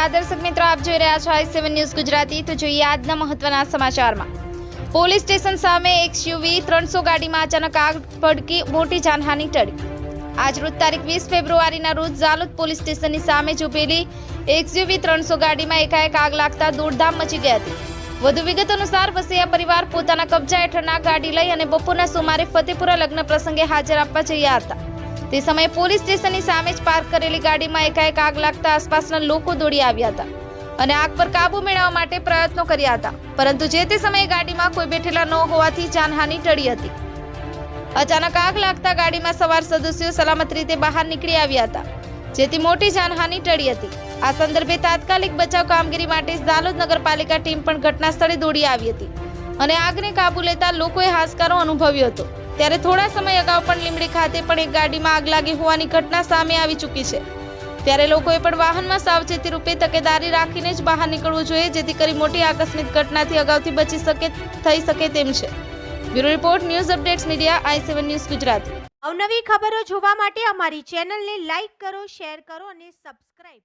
નમસ્કાર દર્શક મિત્રો, આપ જોઈ રહ્યા છો i7 ન્યૂઝ ગુજરાતી। તો જોઈએ આજના મહત્વના સમાચારમાં। પોલીસ સ્ટેશન સામે એક્સયુવી 300 ગાડીમાં અચાનક આગ ભડકી મોટી જાનહાનિ ટળી। આજ રોજ તારીખ 20 ફેબ્રુઆરીના રોજ ઝાલોદ પોલીસ સ્ટેશનની સામે જ ઉભેલી એક્સયુવી 300 ગાડીમાં એકાએક આગ લાગતા દોડધામ મચી ગઈ હતી। વધુ વિગત અનુસાર વસૈયા પરિવાર પોતાના કબજા હેઠળના ગાડી લઈ અને બપોરના સુમારે ફતેપુરા લગ્ન પ્રસંગે હાજર આપવા જયા હતા। તે સમયે પોલીસ સ્ટેશનની સામે જ પાર્ક કરેલી ગાડીમાં એકાએક આગ લાગતા આસપાસના લોકો દોડી આવ્યા હતા અને આગ પર કાબુ મેળવવા માટે પ્રયત્નો કર્યા હતા, પરંતુ જે તે સમયે ગાડીમાં કોઈ બેઠેલા ન હોવાથી જાનહાનિ ટળી હતી। અચાનક આગ લાગતા ગાડીમાં સવાર સદસ્યો સલામત રીતે બહાર નીકળી આવ્યા હતા, જેથી મોટી જાનહાનિ ટળી હતી। આ સંદર્ભે તાત્કાલિક બચાવ કામગીરી માટે ઝાલોદ નગરપાલિકા ટીમ પણ ઘટના સ્થળે દોડી આવી હતી અને આગને કાબુ લેતા લોકોએ હાશકારો અનુભવ્યો હતો। ત્યારે થોડા સમય અગાઉ પણ લીંબડી ખાતે પણ એક ગાડીમાં આગ લાગી હોવાની ઘટના સામે આવી ચૂકી છે। ત્યારે લોકોએ પણ વાહનમાં સાવચેતી રૂપે તકેદારી રાખીને જ બહાર નીકળવું જોઈએ, જેથી કરી મોટી આકસ્મિક ઘટનાથી અગાઉથી બચી થઈ શકે તેમ છે। Bureau report, news updates media, i7 news Gujarati. અવનવી ખબરો જોવા માટે અમારી ચેનલને લાઈક કરો, શેર કરો અને સબસ્ક્રાઇબ